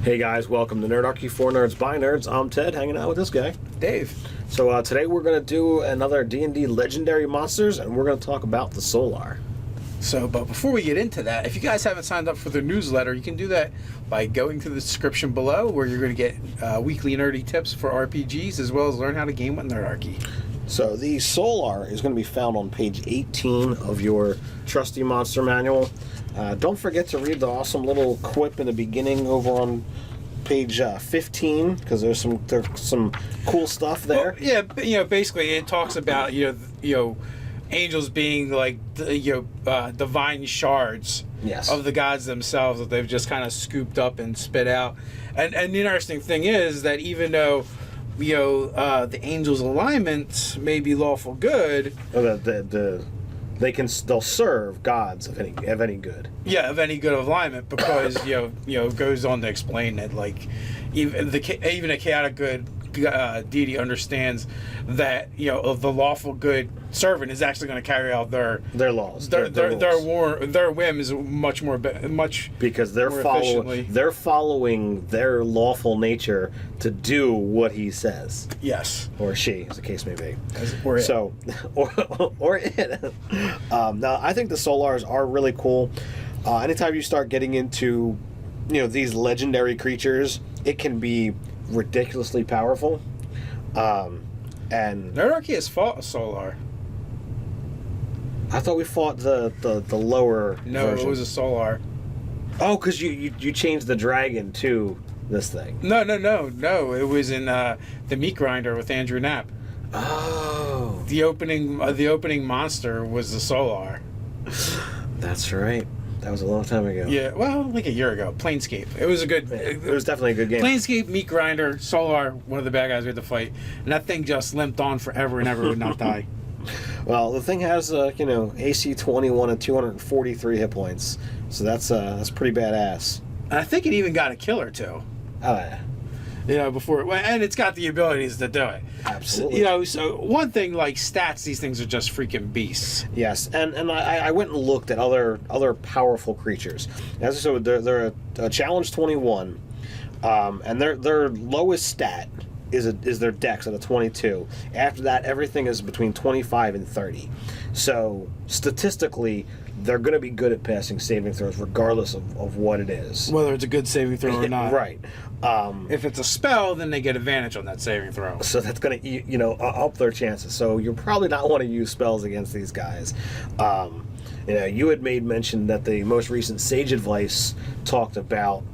Hey guys, welcome to Nerdarchy for Nerds by Nerds. I'm Ted, hanging out with this guy, Dave. So today we're going to do another D&D Legendary Monsters, and we're going to talk about the Solar. But before we get into that, if you guys haven't signed up for the newsletter, you can do that by going to the description below, where you're going to get weekly nerdy tips for RPGs, as well as learn how to game with Nerdarchy. So the Solar is going to be found on page 18 of your trusty monster manual. Don't forget to read the awesome little quip in the beginning over on page 15, because there's some cool stuff there. Well, yeah, basically it talks about angels being like divine shards of the gods themselves that they've just kind of scooped up and spit out. And the interesting thing is that even though the angels' alignments may be lawful good, they'll serve gods of any good. Yeah, of any good alignment, because it goes on to explain that even a chaotic good deity understands that of the lawful good servant is actually going to carry out their laws, their whims much because they're following their lawful nature to do what he says. Yes, or she, as the case may be. Or it. Now, I think the Solars are really cool. Anytime you start getting into these legendary creatures, it can be ridiculously powerful. And Nerdarchy has fought a Solar. I thought we fought the lower version. It was a Solar. Oh, because you changed the dragon to this thing. No. It was in the Meat Grinder with Andrew Knapp. Oh. The opening monster was the Solar. That's right. That was a long time ago. Yeah, well, like a year ago. Planescape. It was definitely a good game. Planescape, Meat Grinder, Solar, one of the bad guys we had to fight, and that thing just limped on forever and ever would not die. Well, the thing has AC 21 and 243 hit points, so that's pretty badass. And I think it even got a killer too. Oh yeah. And it's got the abilities to do it. Absolutely. So one thing, like stats, these things are just freaking beasts. Yes, and I went and looked at other powerful creatures. As I said, they're a challenge 21, and their lowest stat is their dex at a 22. After that, everything is between 25 and 30. So statistically, they're going to be good at passing saving throws regardless of what it is. Whether it's a good saving throw or not. Right. If it's a spell, then they get advantage on that saving throw. So that's going to up their chances. So you'll probably not want to use spells against these guys. You had made mention that the most recent Sage Advice talked about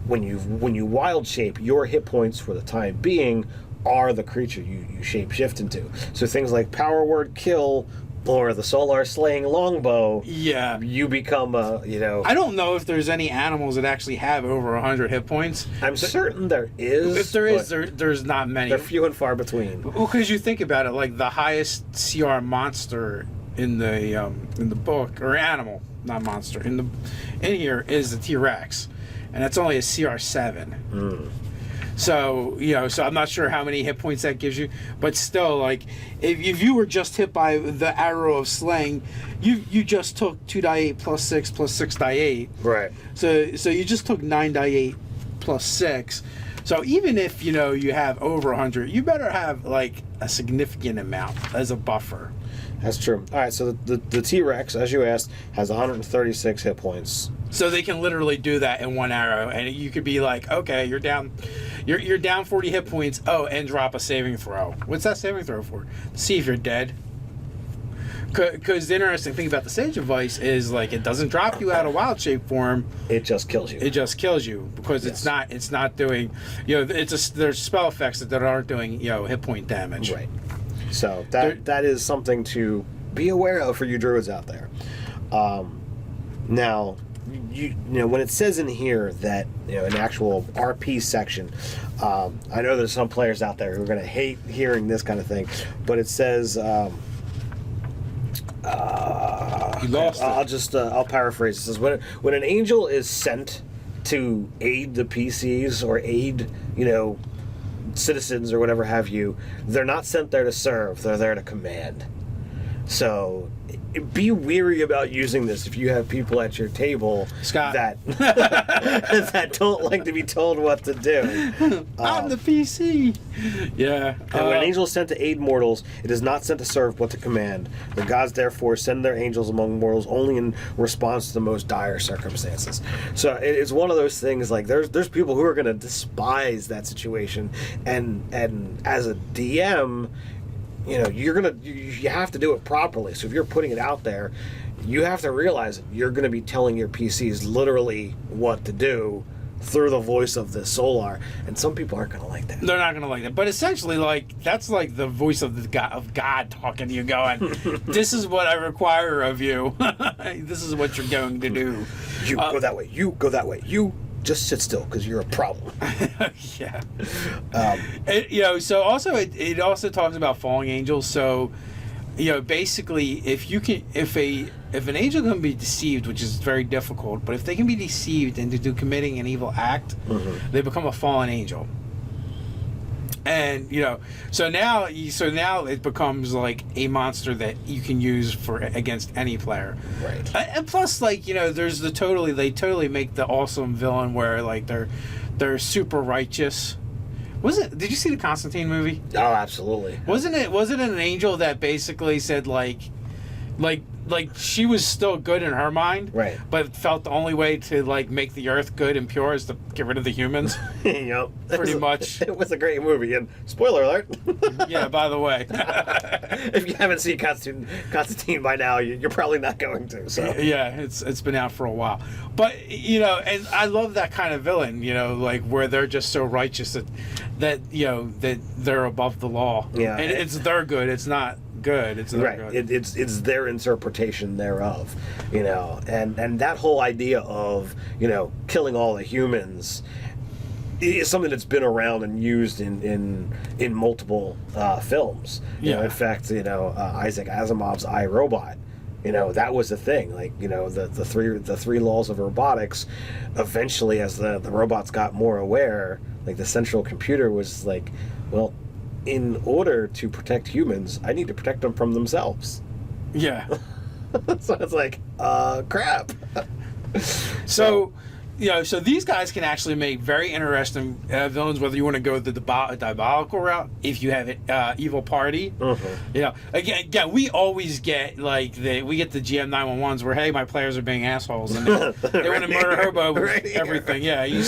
when you wild shape, your hit points for the time being are the creature you shape shift into. So things like Power Word Kill or the Solar Slaying Longbow, you become I don't know if there's any animals that actually have over 100 hit points. I'm certain there is. If there is, there's not many. They're few and far between. Well, because you think about it, like the highest CR monster in the book, or animal, not monster, in here is the T-Rex, and that's only a CR 7. So, so I'm not sure how many hit points that gives you, but still, like, if you were just hit by the arrow of slaying, you just took 2d8 plus 6 plus 6d8. Right. So you just took 9d8 plus 6. So even if, you have over 100, you better have, like, a significant amount as a buffer. That's true. All right, so the T-Rex, as you asked, has 136 hit points. So they can literally do that in one arrow, and you could be like, okay, you're down 40 hit points. Oh, and drop a saving throw. What's that saving throw for? To see if you're dead. Because the interesting thing about the Sage Advice is, like, it doesn't drop you out of wild shape form. It just kills you. It just kills you because it's not doing, there's spell effects that aren't doing, hit point damage. Right. So that is something to be aware of for you druids out there. Now, when it says in here that an actual RP section, I know there's some players out there who are going to hate hearing this kind of thing, but it says. You lost it. I'll paraphrase. It says when an angel is sent to aid the PCs or aid citizens or whatever have you, they're not sent there to serve. They're there to command. So be weary about using this if you have people at your table, Scott, that that don't like to be told what to do. I'm the PC. Yeah. And when an angel is sent to aid mortals, it is not sent to serve but to command. The gods therefore send their angels among mortals only in response to the most dire circumstances. So it's one of those things, like there's people who are going to despise that situation, and as a DM, you have to do it properly. So if you're putting it out there, you have to realize that you're going to be telling your PCs literally what to do through the voice of the Solar, and some people aren't going to like that. They're not going to like that. But essentially, like, that's like the voice of God talking to you, going, "This is what I require of you. This is what you're going to do. You go that way. You go that way. You just sit still because you're a problem." Yeah. So also it also talks about falling angels. So, basically, if an angel can be deceived, which is very difficult, but if they can be deceived into committing an evil act, they become a fallen angel. And so now it becomes like a monster that you can use against any player. Right. And plus, like, there's they totally make the awesome villain where like they're super righteous. Did you see the Constantine movie? Oh, absolutely. Wasn't it an angel that basically said like she was still good in her mind, right? But felt the only way to like make the earth good and pure is to get rid of the humans. Yep, pretty much. It was a great movie, and spoiler alert. Yeah, by the way, if you haven't seen Constantine by now, you're probably not going to. So yeah, it's been out for a while, but and I love that kind of villain, like where they're just so righteous that they're above the law. Yeah, and it's their good. It's not good. It's their good. It's their interpretation thereof, and that whole idea of killing all the humans is something that's been around and used in multiple films. In fact, Isaac Asimov's I, Robot. That was the thing. Like, the three laws of robotics. Eventually, as the robots got more aware, like the central computer was like, well, in order to protect humans, I need to protect them from themselves. Yeah. So it's like, crap. So these guys can actually make very interesting villains, whether you want to go the diabolical route, if you have evil party. Again, we always get we get the GM 911s where, hey, my players are being assholes and they want to murder Herbo with everything. Yeah, you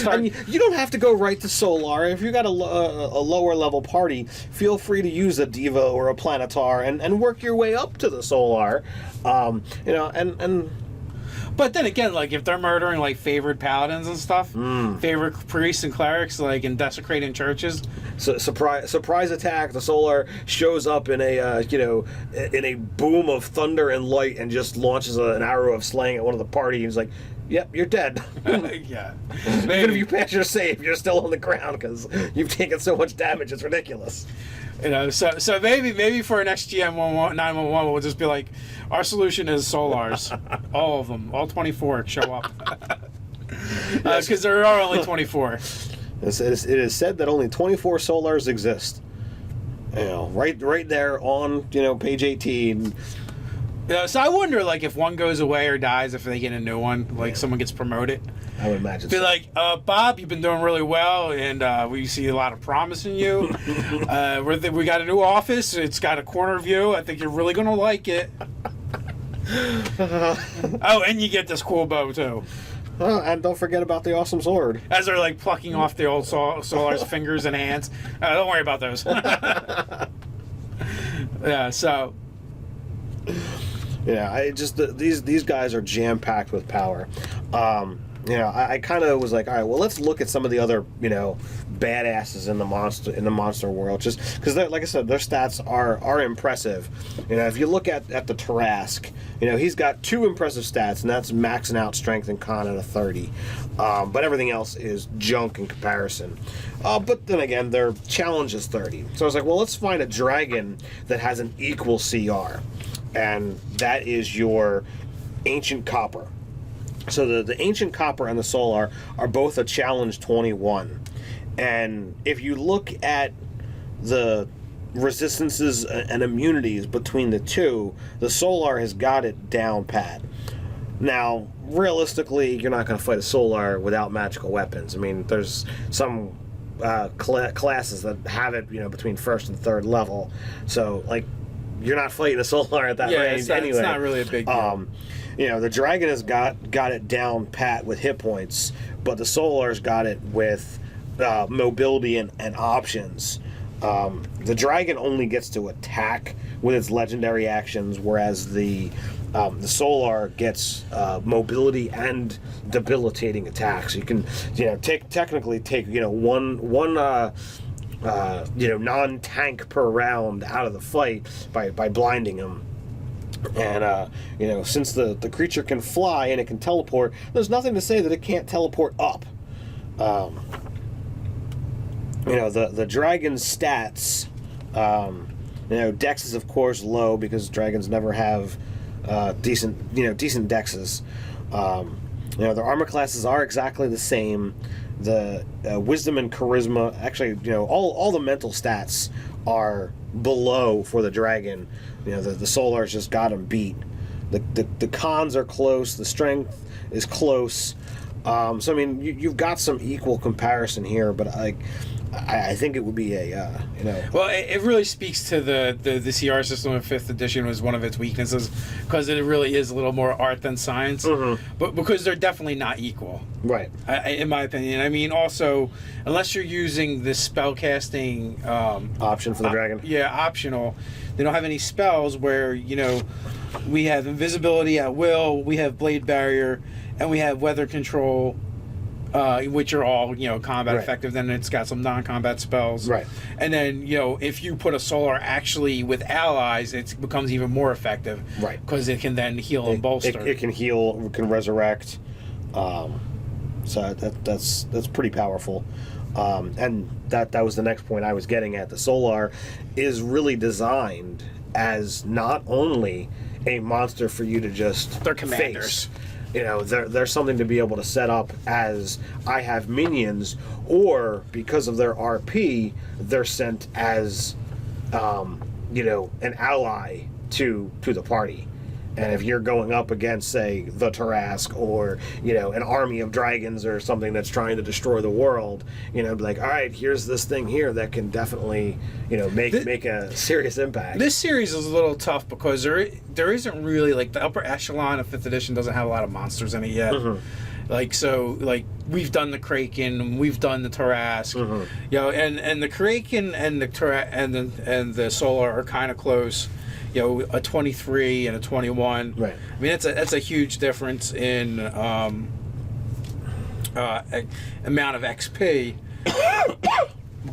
don't have to go right to Solar. If you got a lower level party, feel free to use a Diva or a Planetar and work your way up to the Solar. But then again, like if they're murdering like favorite paladins and stuff, favorite priests and clerics, like and desecrating churches. So surprise attack. The Solar shows up in a boom of thunder and light and just launches an arrow of slaying at one of the party. And he's like, "Yep, you're dead." Yeah. Even if you pass your save, you're still on the ground because you've taken so much damage. It's ridiculous. So maybe for our next GM 911, we'll just be like, our solution is Solars, all of them, all 24 show up, because there are only 24. It is said that only 24 Solars exist. Right there on page 18. So I wonder, like, if one goes away or dies, if they get a new one, like someone gets promoted. I would imagine. Be like, Bob, you've been doing really well, and we see a lot of promise in you. We got a new office. It's got a corner view. I think you're really gonna like it. Oh, and you get this cool bow too. And don't forget about the awesome sword. As they're like plucking off the old Solar's fingers and hands. Don't worry about those. Yeah. So. Yeah, these guys are jam packed with power. I kind of was like, all right, well, let's look at some of the other badasses in the monster world, just because, like I said, their stats are impressive. If you look at the Tarask, he's got 2 impressive stats, and that's maxing out strength and con at a 30. But everything else is junk in comparison. But then again, their challenge is 30. So I was like, well, let's find a dragon that has an equal CR. And that is your Ancient Copper. So the Ancient Copper and the Solar are both a challenge 21. And if you look at the resistances and immunities between the two, the Solar has got it down pat. Now, realistically, you're not going to fight a Solar without magical weapons. I mean, there's some classes that have it, between first and third level. So, like, you're not fighting a Solar at that range anyway. It's not really a big deal. The Dragon has got it down pat with hit points, but the Solar's got it with mobility and options. The Dragon only gets to attack with its legendary actions, whereas the Solar gets mobility and debilitating attacks. You can, technically take one non-tank per round out of the fight by blinding him. And since the creature can fly and it can teleport, there's nothing to say that it can't teleport up. The dragon's stats, Dex is of course low because dragons never have decent dexes. Their armor classes are exactly the same. The wisdom and charisma, actually, all the mental stats are below for the dragon. The Solar's just got them beat. The cons are close. The strength is close. So I mean, you've got some equal comparison here, but I think it would be Well, it really speaks to the CR system of 5th edition was one of its weaknesses, because it really is a little more art than science. Mm-hmm. But because they're definitely not equal, right? In my opinion. I mean, also, unless you're using the spellcasting option for the dragon, optional. They don't have any spells where we have invisibility at will, we have blade barrier, and we have weather control. Which are all combat effective. Then it's got some non-combat spells, right? And then if you put a Solar actually with allies, it becomes even more effective, right? Because it can then heal and bolster. It can heal, it can resurrect. So that's pretty powerful. And that was the next point I was getting at. The Solar is really designed as not only a monster for you to just They're commanders. face. There's something to be able to set up as I have minions, or because of their RP, they're sent as, an ally to the party. And if you're going up against, say, the Tarrasque or, an army of dragons or something that's trying to destroy the world, be like, all right, here's this thing here that can definitely, make a serious impact. This series is a little tough because there isn't really, the upper echelon of 5th edition doesn't have a lot of monsters in it yet. Mm-hmm. We've done the Kraken, we've done the Tarrasque, mm-hmm. And the Kraken and the the Solar are kind of close. A 23 and a 21. Right. I mean, that's a huge difference in amount of XP.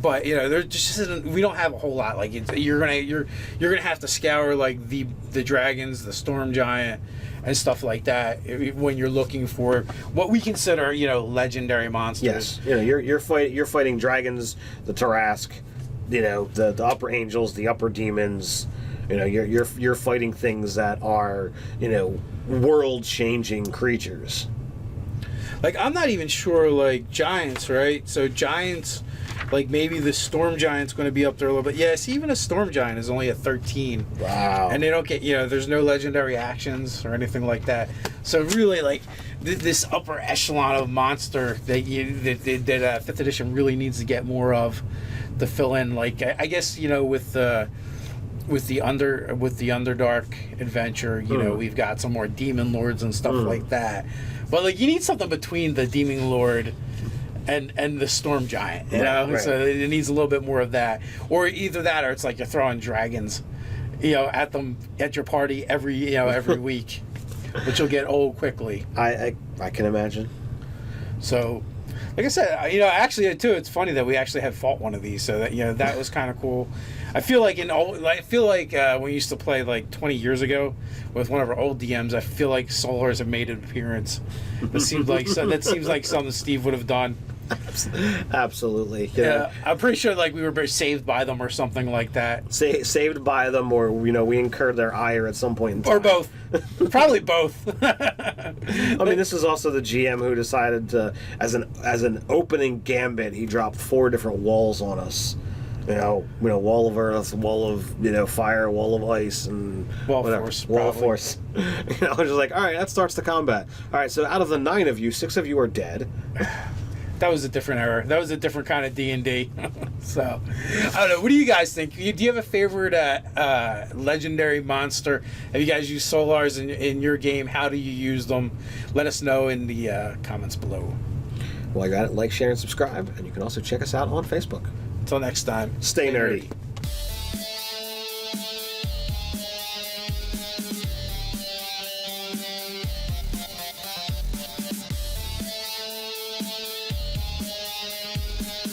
But there just isn't. We don't have a whole lot. You're gonna have to scour the dragons, the Storm Giant, and stuff like that when you're looking for what we consider legendary monsters. Yes. You're fighting dragons, the Tarrasque, the upper angels, the upper demons. You're fighting things that are, world-changing creatures. I'm not even sure, giants, right? So giants, maybe the Storm Giant's going to be up there a little bit. Yes, even a Storm Giant is only a 13. Wow. And they don't get, there's no legendary actions or anything like that. So really, this upper echelon of monster that 5th edition really needs to get more of to fill in. I guess, with the Underdark adventure, we've got some more demon lords and stuff like that. But you need something between the demon lord and the Storm Giant, Right. So it needs a little bit more of that, or either that, or it's you're throwing dragons, at your party every week, which will get old quickly. I can imagine. So, like I said, actually too, it's funny that we actually had fought one of these, so that that was kind of cool. I feel like when we used to play 20 years ago with one of our old DMs, I feel like Solars have made an appearance. That seems like something Steve would have done. Absolutely. Yeah, I'm pretty sure we were saved by them or something like that. Saved by them, or we incurred their ire at some point in time. Or both. Probably both. I mean, this is also the GM who decided to, as an opening gambit, he dropped 4 different walls on us. Wall of earth, wall of fire, wall of ice, and Wall of whatever. force, Wall of probably. force. I was just like, all right, that starts the combat. All right, so out of the 9 of you, 6 of you are dead. That was a different era. That was a different kind of D&D. So, I don't know. What do you guys think? Do you have a favorite legendary monster? Have you guys used Solars in your game? How do you use them? Let us know in the comments below. Well, I got it. Like, share, and subscribe. And you can also check us out on Facebook. Until next time. Stay nerdy.